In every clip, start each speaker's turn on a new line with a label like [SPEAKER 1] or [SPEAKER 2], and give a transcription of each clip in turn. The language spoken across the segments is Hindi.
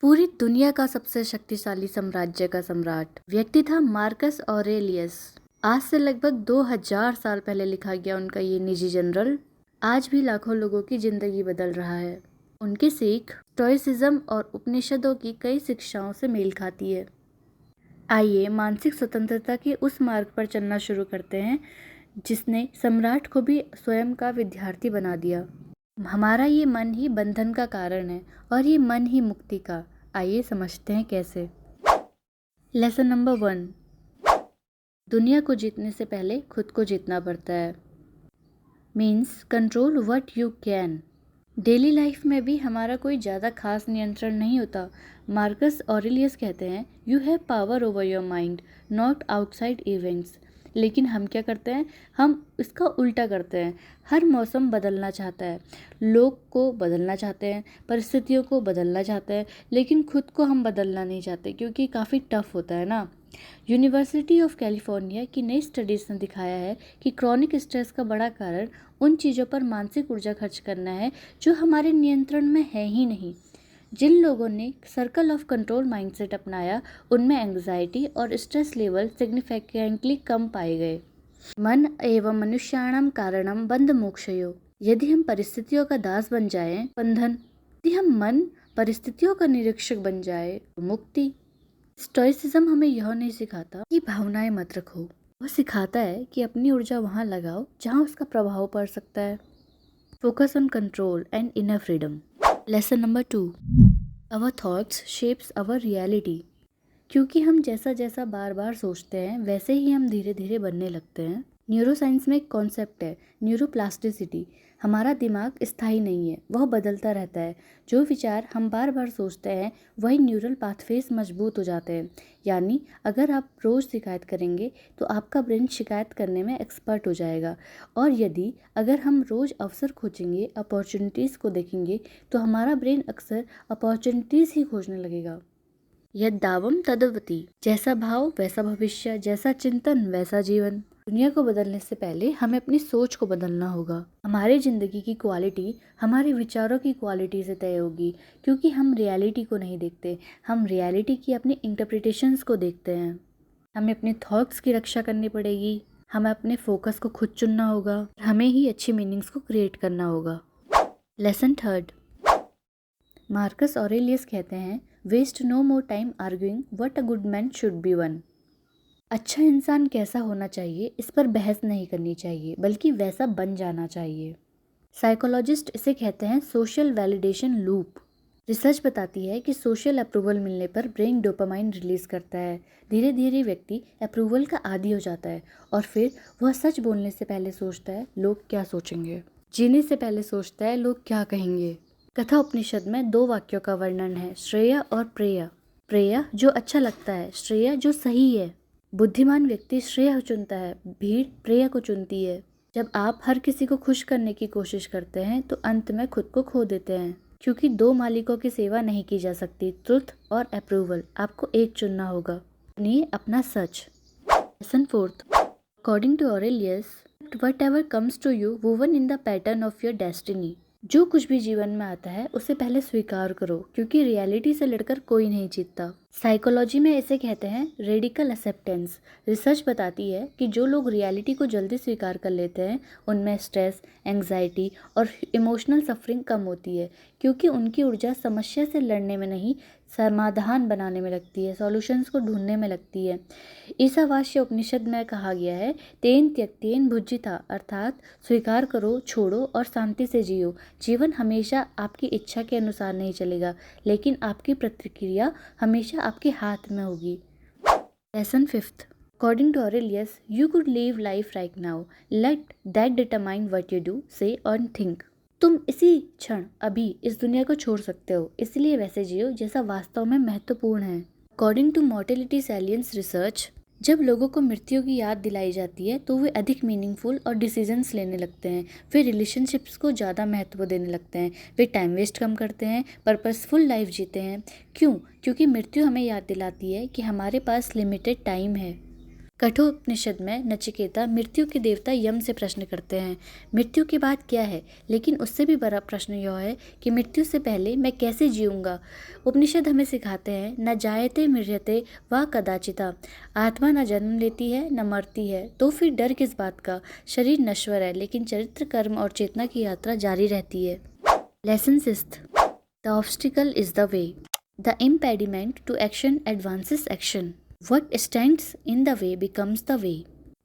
[SPEAKER 1] पूरी दुनिया का सबसे शक्तिशाली साम्राज्य का सम्राट व्यक्ति था मार्कस ऑरेलियस। आज से लगभग 2000 साल पहले लिखा गया उनका ये निजी जर्नल आज भी लाखों लोगों की जिंदगी बदल रहा है। उनकी सीख स्टोइसिज्म और उपनिषदों की कई शिक्षाओं से मेल खाती है। आइए मानसिक स्वतंत्रता के उस मार्ग पर चलना शुरू करते हैं जिसने सम्राट को भी स्वयं का विद्यार्थी बना दिया। हमारा ये मन ही बंधन का कारण है और ये मन ही मुक्ति का। आइए समझते हैं कैसे। लेसन नंबर 1, दुनिया को जीतने से पहले खुद को जीतना पड़ता है। Means control what you can. Daily life में भी हमारा कोई ज़्यादा खास नियंत्रण नहीं होता। मार्कस ऑरेलियस कहते हैं you have power over your mind not outside events. लेकिन हम क्या करते हैं, हम इसका उल्टा करते हैं। हर मौसम बदलना चाहता है, लोग को बदलना चाहते हैं, परिस्थितियों को बदलना चाहते हैं, लेकिन खुद को हम बदलना नहीं चाहते क्योंकि काफ़ी टफ होता है ना। यूनिवर्सिटी ऑफ कैलिफोर्निया की नई स्टडीज़ ने दिखाया है कि क्रॉनिक स्ट्रेस का बड़ा कारण उन चीज़ों पर मानसिक ऊर्जा खर्च करना है जो हमारे नियंत्रण में है ही नहीं। जिन लोगों ने सर्कल ऑफ कंट्रोल माइंडसेट अपनाया उनमें एंग्जाइटी और स्ट्रेस लेवल सिग्निफिकेंटली कम पाए गए। मन एवं मनुष्याणाम कारणम बंध मोक्षयो। यदि हम परिस्थितियों का दास बन जाएं, बंधन। यदि हम मन परिस्थितियों का निरीक्षक बन जाए, मुक्ति। स्टोइसिज्म हमें यह नहीं सिखाता कि भावनाएं मत रखो, वह सिखाता है कि अपनी ऊर्जा वहां लगाओ जहां उसका प्रभाव पड़ सकता है। Focus on control and inner freedom. Lesson number 2, our thoughts shapes our reality. क्योंकि हम जैसा जैसा बार बार सोचते हैं वैसे ही हम धीरे धीरे बनने लगते हैं। न्यूरोसाइंस में एक कॉन्सेप्ट है न्यूरोप्लास्टिसिटी। हमारा दिमाग स्थायी नहीं है, वह बदलता रहता है। जो विचार हम बार बार सोचते हैं वही न्यूरल पाथवेज मजबूत हो जाते हैं। यानी अगर आप रोज़ शिकायत करेंगे तो आपका ब्रेन शिकायत करने में एक्सपर्ट हो जाएगा। और यदि अगर हम रोज़ अवसर खोजेंगे, अपॉर्चुनिटीज़ को देखेंगे, तो हमारा ब्रेन अक्सर अपॉर्चुनिटीज़ ही खोजने लगेगा। यद्दावम तदवती। जैसा भाव वैसा भविष्य, जैसा चिंतन वैसा जीवन। दुनिया को बदलने से पहले हमें अपनी सोच को बदलना होगा। हमारी जिंदगी की क्वालिटी हमारे विचारों की क्वालिटी से तय होगी। क्योंकि हम रियलिटी को नहीं देखते, हम रियलिटी की अपनी इंटरप्रिटेशंस को देखते हैं। हमें अपने थॉट्स की रक्षा करनी पड़ेगी, हमें अपने फोकस को खुद चुनना होगा, हमें ही अच्छी मीनिंग्स को क्रिएट करना होगा। लेसन 3, मार्कस ऑरेलियस कहते हैं waste no more time arguing what a good man should be one. अच्छा इंसान कैसा होना चाहिए इस पर बहस नहीं करनी चाहिए, बल्कि वैसा बन जाना चाहिए। साइकोलॉजिस्ट इसे कहते हैं सोशल वैलिडेशन लूप। रिसर्च बताती है कि सोशल अप्रूवल मिलने पर ब्रेन डोपामाइन रिलीज करता है। धीरे धीरे व्यक्ति अप्रूवल का आदी हो जाता है और फिर वह सच बोलने से पहले सोचता है लोग क्या सोचेंगे, जीने से पहले सोचता है लोग क्या कहेंगे। कथा उपनिषद में 2 वाक्यों का वर्णन है, श्रेया और प्रेया। प्रेया जो अच्छा लगता है, श्रेया जो सही है। बुद्धिमान व्यक्ति श्रेय चुनता है, भीड़ प्रेया को चुनती है। जब आप हर किसी को खुश करने की कोशिश करते हैं तो अंत में खुद को खो देते हैं। क्योंकि 2 मालिकों की सेवा नहीं की जा सकती, ट्रुथ और अप्रूवल। आपको एक चुनना होगा। चुनिए अपना सच। Lesson 4, according to Aurelius, whatever comes to you woven in the pattern of your destiny। जो कुछ भी जीवन में आता है उसे पहले स्वीकार करो, क्योंकि रियलिटी से लड़कर कोई नहीं जीतता। साइकोलॉजी में इसे कहते हैं रेडिकल एक्सेप्टेंस। रिसर्च बताती है कि जो लोग रियलिटी को जल्दी स्वीकार कर लेते हैं उनमें स्ट्रेस, एंग्जाइटी और इमोशनल सफरिंग कम होती है, क्योंकि उनकी ऊर्जा समस्या से लड़ने में नहीं, समाधान बनाने में लगती है, सॉल्यूशंस को ढूंढने में लगती है। ईशावास्य उपनिषद में कहा गया है तेन त्यक्तेन भुज्यिता, अर्थात स्वीकार करो, छोड़ो और शांति से जियो। जीवन हमेशा आपकी इच्छा के अनुसार नहीं चलेगा, लेकिन आपकी प्रतिक्रिया हमेशा आपके हाथ में होगी। Lesson 5, according to Aurelius, you could live life right now, let that determine what you do, say और थिंक। तुम इसी क्षण अभी इस दुनिया को छोड़ सकते हो, इसलिए वैसे जियो जैसा वास्तव में महत्वपूर्ण है। अकॉर्डिंग टू मोर्टेलिटी सैलियंस रिसर्च, जब लोगों को मृत्यु की याद दिलाई जाती है तो वे अधिक मीनिंगफुल और डिसीजंस लेने लगते हैं। वे रिलेशनशिप्स को ज़्यादा महत्व देने लगते हैं। वे टाइम वेस्ट कम करते हैं, पर्पसफुल लाइफ जीते हैं। क्यों? क्योंकि मृत्यु हमें याद दिलाती है कि हमारे पास लिमिटेड टाइम है। कठोपनिषद में नचिकेता मृत्यु के देवता यम से प्रश्न करते हैं, मृत्यु के बाद क्या है? लेकिन उससे भी बड़ा प्रश्न यह है कि मृत्यु से पहले मैं कैसे जीऊंगा। उपनिषद हमें सिखाते हैं, न जायते मृत्यते व कदाचिता, आत्मा न जन्म लेती है न मरती है, तो फिर डर किस बात का। शरीर नश्वर है, लेकिन चरित्र, कर्म और चेतना की यात्रा जारी रहती है। Lesson sixth, the obstacle is the way, the impediment to action advances action, What stands in the way becomes the way।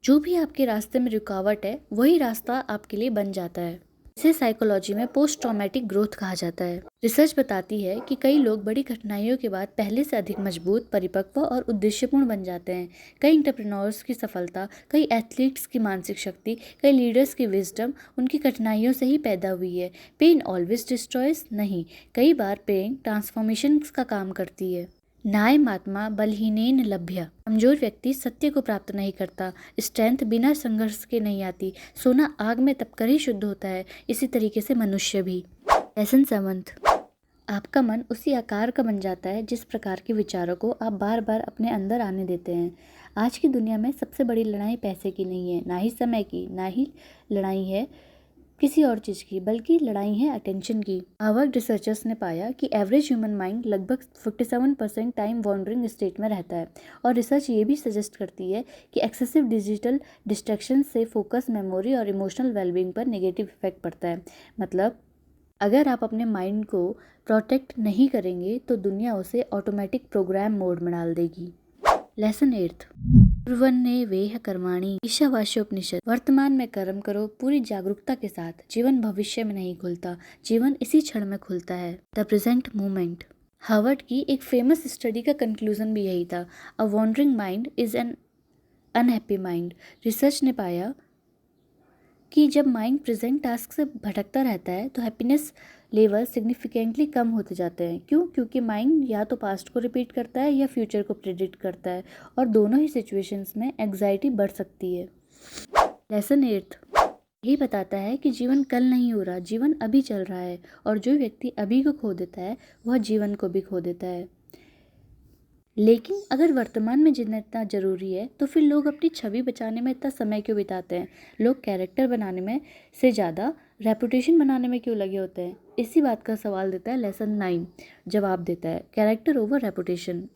[SPEAKER 1] जो भी आपके रास्ते में रुकावट है वही रास्ता आपके लिए बन जाता है। इसे साइकोलॉजी में पोस्ट ट्रॉमेटिक ग्रोथ कहा जाता है। रिसर्च बताती है कि कई लोग बड़ी कठिनाइयों के बाद पहले से अधिक मजबूत, परिपक्व और उद्देश्यपूर्ण बन जाते हैं। कई एंटरप्रेन्योर्स की सफलता, कई एथलीट्स की मानसिक शक्ति, कई लीडर्स की विजडम उनकी कठिनाइयों से ही पैदा हुई है। पेन ऑलवेज डिस्ट्रॉयज नहीं, कई बार पेन ट्रांसफॉर्मेशन का काम करती है। नायमात्मा बलहीनेन लभ्य, कमजोर व्यक्ति सत्य को प्राप्त नहीं करता। स्ट्रेंथ बिना संघर्ष के नहीं आती। सोना आग में तपकर ही शुद्ध होता है, इसी तरीके से मनुष्य भी। लेसन सेवंथ, आपका मन उसी आकार का बन जाता है जिस प्रकार के विचारों को आप बार बार अपने अंदर आने देते हैं। आज की दुनिया में सबसे बड़ी लड़ाई पैसे की नहीं है, ना ही समय की, ना ही लड़ाई है किसी और चीज़ की, बल्कि लड़ाई है अटेंशन की। हार्वर्ड रिसर्चर्स ने पाया कि एवरेज ह्यूमन माइंड लगभग 47% टाइम वॉन्डरिंग स्टेट में रहता है। और रिसर्च ये भी सजेस्ट करती है कि एक्सेसिव डिजिटल डिस्ट्रैक्शन से फोकस, मेमोरी और इमोशनल वेलबींग पर नेगेटिव इफेक्ट पड़ता है। मतलब अगर आप अपने माइंड को प्रोटेक्ट नहीं करेंगे तो दुनिया उसे ऑटोमेटिक प्रोग्राम मोड में डाल देगी। लेसन 8, पूर्वन्ने वेह कर्माणि, ईशावास्योपनिषद। वर्तमान में कर्म करो पूरी जागरूकता के साथ। जीवन भविष्य में नहीं खुलता, जीवन इसी क्षण में खुलता है। The present moment. हार्वर्ड की एक फेमस स्टडी का कंक्लूजन भी यही था, a wandering mind is an unhappy mind. Research ने पाया कि जब माइंड प्रेजेंट टास्क से भटकता रहता है तो हैप्पीनेस लेवल सिग्निफिकेंटली कम होते जाते हैं। क्यों? क्योंकि माइंड या तो पास्ट को रिपीट करता है या फ्यूचर को प्रेडिक्ट करता है, और दोनों ही सिचुएशंस में एंग्जाइटी बढ़ सकती है। लेसन 8 यही बताता है कि जीवन कल नहीं हो रहा, जीवन अभी चल रहा है, और जो व्यक्ति अभी को खो देता है वह जीवन को भी खो देता है। लेकिन अगर वर्तमान में जीना इतना ज़रूरी है तो फिर लोग अपनी छवि बचाने में इतना समय क्यों बिताते हैं? लोग कैरेक्टर बनाने में से ज़्यादा रेपुटेशन बनाने में क्यों लगे होते हैं? इसी बात का सवाल देता है लेसन 9। जवाब देता है, character over reputation.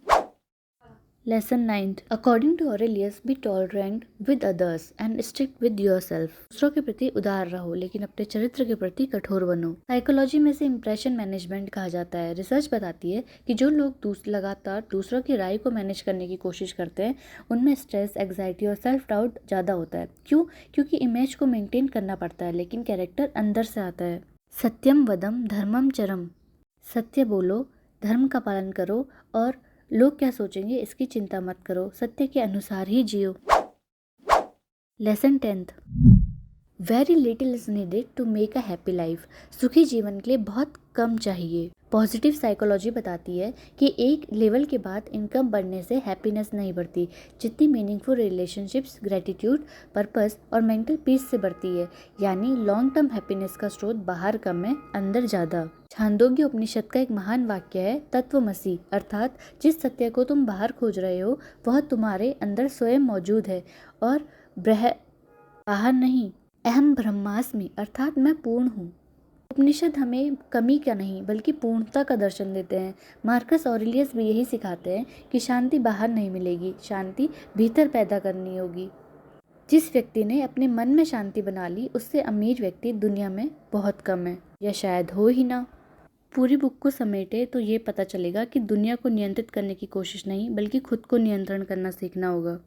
[SPEAKER 1] Lesson 9, according to Aurelius, be tolerant with others and strict with yourself. दूसरों के प्रति उदार रहो लेकिन अपने चरित्र के प्रति कठोर बनो। साइकोलॉजी में से इंप्रेशन मैनेजमेंट कहा जाता है। रिसर्च बताती है कि जो लोग लगातार दूसरों की राय को मैनेज करने की कोशिश करते हैं उनमें स्ट्रेस, एग्जाइटी और सेल्फ डाउट ज़्यादा होता है। क्यों? क्योंकि इमेज को मेंटेन करना पड़ता है, लेकिन कैरेक्टर अंदर से आता है। सत्यम वदम धर्मम चरम, सत्य बोलो, धर्म का पालन करो, और लोग क्या सोचेंगे इसकी चिंता मत करो, सत्य के अनुसार ही जियो। Lesson 10, very little is needed to make a happy life. सुखी जीवन के लिए बहुत कम चाहिए। पॉजिटिव साइकोलॉजी बताती है कि एक लेवल के बाद इनकम बढ़ने से हैप्पीनेस नहीं बढ़ती, जितनी मीनिंगफुल रिलेशनशिप्स, ग्रेटिट्यूड, पर्पस और मेंटल पीस से बढ़ती है। यानी लॉन्ग टर्म हैप्पीनेस का स्रोत बाहर कम है, अंदर ज़्यादा। छांदोग्य उपनिषद का एक महान वाक्य है, तत्वमसि, अर्थात जिस सत्य को तुम बाहर खोज रहे हो वह तुम्हारे अंदर स्वयं मौजूद है और बाहर नहीं। अहम ब्रह्मास्मि, अर्थात मैं पूर्ण हूँ। उपनिषद हमें कमी का नहीं बल्कि पूर्णता का दर्शन देते हैं। मार्कस ऑरेलियस भी यही सिखाते हैं कि शांति बाहर नहीं मिलेगी, शांति भीतर पैदा करनी होगी। जिस व्यक्ति ने अपने मन में शांति बना ली उससे अमीर व्यक्ति दुनिया में बहुत कम है, या शायद हो ही ना। पूरी बुक को समेटे तो ये पता चलेगा कि दुनिया को नियंत्रित करने की कोशिश नहीं बल्कि खुद को नियंत्रण करना सीखना होगा।